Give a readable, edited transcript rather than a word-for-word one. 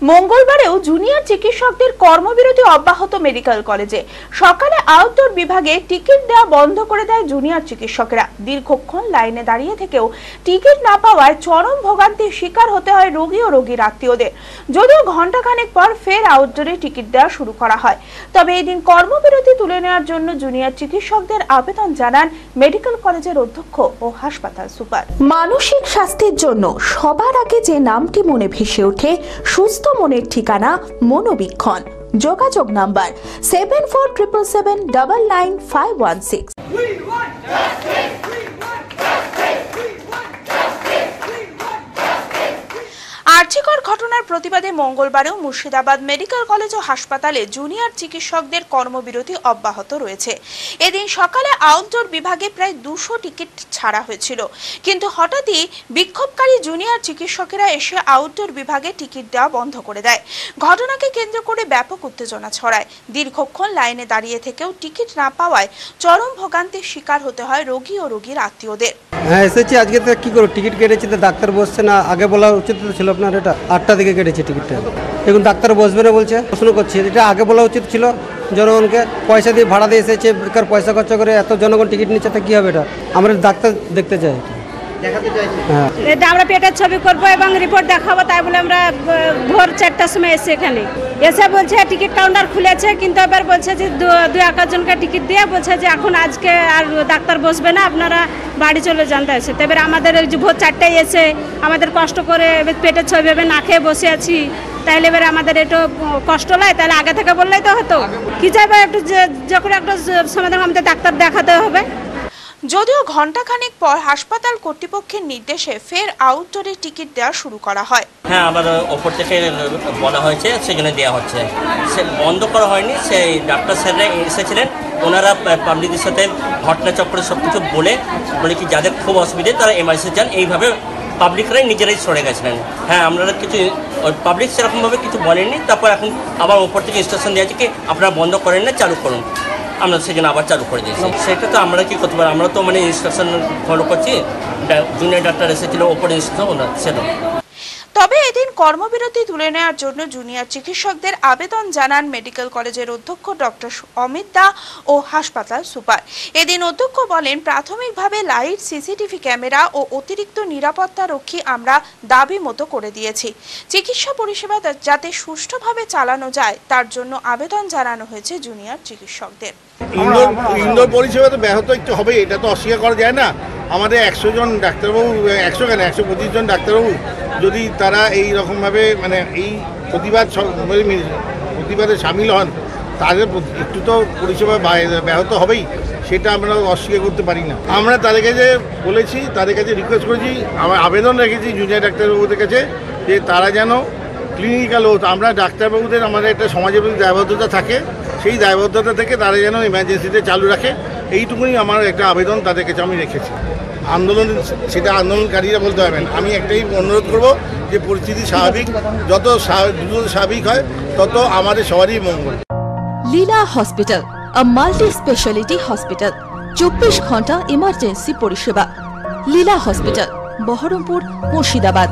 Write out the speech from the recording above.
মঙ্গলবারেও junior চিকিৎসকদের কর্মবিরতি অব্যাহত মেডিকেল কলেজে। সকালে আউটডোর বিভাগে টিকিট দেওয়া বন্ধ করে দেয় জুনিয়র চিকিৎসকেরা। দীর্ঘক্ষণ লাইনে দাঁড়িয়ে থেকেও টিকিট না পাওয়ায় চরম ভোগান্তির শিকার হতে হয় রোগী ও রোগীর আত্মীয়দের। যদিও ঘণ্টাখানেক পর ফের আউটডোরে টিকিট দেওয়া শুরু করা হয়, তবে এদিন কর্মবিরতি তুলে নেওয়ার জন্য জুনিয়র চিকিৎসকদের আবেদন জানান মেডিকেল কলেজের অধ্যক্ষ ও হাসপাতাল সুপার। মানসিক স্বাস্থ্যের জন্য সবার আগে যে নামটি মনে ভেসে ওঠে সুস্থ মনের ঠিকানা মনোবীক্ষণ। যোগাযোগ নাম্বার 7477799516। আর্যিকর ঘটনার প্রতিবাদে মঙ্গলবারেও মুর্শিদাবাদ মেডিকেল কলেজ ও হাসপাতালে জুনিয়র চিকিৎসকদের কর্মবিরতি অব্যাহত রয়েছে। এদিন সকালে আউটডোর বিভাগে প্রায় 200 টিকিট ছাড়া হয়েছিল, কিন্তু হঠাৎই বিক্ষোভকারী জুনিয়র চিকিৎসকেরা এসে আউটডোর বিভাগে টিকিট দেওয়া বন্ধ করে দেয়। ঘটনাকে কেন্দ্র করে ব্যাপক উত্তেজনা ছড়ায়। দীর্ঘক্ষণ লাইনে দাঁড়িয়ে থেকেও টিকিট না পাওয়ায় চরম ভোগান্তির শিকার হতে হয় রোগী ও রোগীর আত্মীয়দের। হ্যাঁ, এসেছি আজকে। তো কি করব, টিকিট কেটেছি তো ডাক্তার বসছে না। আগে বলা উচিত ছিল আপনার, এটা 8টা দিকে কেটেছে টিকিটটা। এখন ডাক্তার বসবে না বলছে, প্রশ্ন করছি। এটা আগে বলা উচিত ছিল জনগণকে। পয়সা দিয়ে ভাড়া দিয়ে এসেছে, বেকার পয়সা খরচা করে এত জনগণ টিকিট নিচ্ছে, তো কী হবে? এটা আমরা ডাক্তার দেখতে চাই, হ্যাঁ। এটা আমরা পেটের ছবি করবো এবং রিপোর্ট দেখাবো, তাই বলে আমরা ভোর 4টার সময় এসে এখানে এসে বলছে টিকিট কাউন্টার খুলেছে, কিন্তু এবার বলছে যে 2-1 জনকে টিকিট দিয়ে বলছে যে এখন আজকে আর ডাক্তার বসবে না, আপনারা বাড়ি চলে যান। তাই এসে এবার আমাদের ওই যে ভোর 4টায় এসে আমাদের কষ্ট করে পেটের ছবি ভেবে না খেয়ে বসে আছি, তাইলে এবার আমাদের একটু কষ্ট লাগে। তাহলে আগে থেকে বললেই তো হতো। কি চাইবে একটু যখন একটা সমাধান আমাদের ডাক্তার দেখাতে হবে। যদিও ঘণ্টাখানেক পর হাসপাতাল কর্তৃপক্ষের নির্দেশে ফের আউটডোরে টিকিট দেওয়া শুরু করা হয়। হ্যাঁ, আবার ওপর থেকে বলা হয়েছে, সেখানে দেওয়া হচ্ছে। সে বন্ধ করা হয়নি। সেই ডাক্তার স্যাররা এসেছিলেন, ওনারা পাবলিকের সাথে ঘটনাচক্রে সব কিছু বলে কি যাদের খুব অসুবিধে তারা এমার্জেন্সি যান, এইভাবে পাবলিকরাই নিজেরাই সরে গেছিলেন। হ্যাঁ, আমরা কিছু পাবলিক সেরকমভাবে কিছু বলেননি। তারপর এখন আবার ওপর থেকে ইনস্ট্রাকশন দেওয়া আছে কি আপনারা বন্ধ করেন না, চালু করুন। আমরা সেখানে আবার চালু করে দিয়েছি। সেটা তো আমরা কি করতে পারি, আমরা তো ইনস্ট্রাকশন ফলো করছি। জুনিয়র ডাক্তার এসেছিল, ওপরে ইনস্ট্রাকশন সেটা। তবে এদিন কর্মবিরতি তুলে নেওয়ার জন্য জুনিয়র চিকিৎসকদের আবেদন জানান মেডিকেল কলেজের অধ্যক্ষ ডক্টর অমিত দা ও হাসপাতাল সুপার। এদিন অধ্যক্ষ বলেন, প্রাথমিকভাবে লাইট, সিসিটিভি ক্যামেরা ও অতিরিক্ত নিরাপত্তা রক্ষী আমরা দাবি মতো করে দিয়েছি। চিকিৎসা পরিষেবা যাতে সুষ্ঠুভাবে চালানো যায় তার জন্য আবেদন জানানো হয়েছে জুনিয়র চিকিৎসকদের। ইনডোর পরিষেবা তো ব্যাহত একটু হবে, এটা তো অস্বীকার করা যায় না। আমাদের 100 জন ডাক্তারবাবু, 100 কেন 125 জন ডাক্তারবাবু যদি তারা এই রকমভাবে এই প্রতিবাদে সামিল হন, তাদের একটু তো পরিষেবা ব্যাহত হবেই, সেটা আমরা অস্বীকার করতে পারি না। আমরা তাদের কাছে বলেছি, তাদের কাছে রিকোয়েস্ট করেছি, আমার আবেদন রেখেছি জুনিয়র ডাক্তারবাবুদের কাছে যে তারা যেন ক্লিনিক্যাল আমরা ডাক্তারবাবুদের আমাদের একটা সমাজের প্রতি দায়বদ্ধতা থাকে, সেই দায়বদ্ধতা থেকে তারা যেন ইমার্জেন্সিতে চালু রাখে, এইটুকুনি আমার একটা আবেদন তাদের কাছে আমি রেখেছি। আন্দোলন সেটা আন্দোলনকারীরা বলতে পারবেন। আমি একটাই অনুরোধ করব যে পরিস্থিতি স্বাভাবিক, যত দ্রুত স্বাভাবিক হয় তত আমাদের সবারই মঙ্গল। লীলা হসপিটাল, a multi-speciality hospital, 24 ঘন্টা ইমার্জেন্সি পরিষেবা। লীলা হসপিটাল, বহরমপুর, মুর্শিদাবাদ।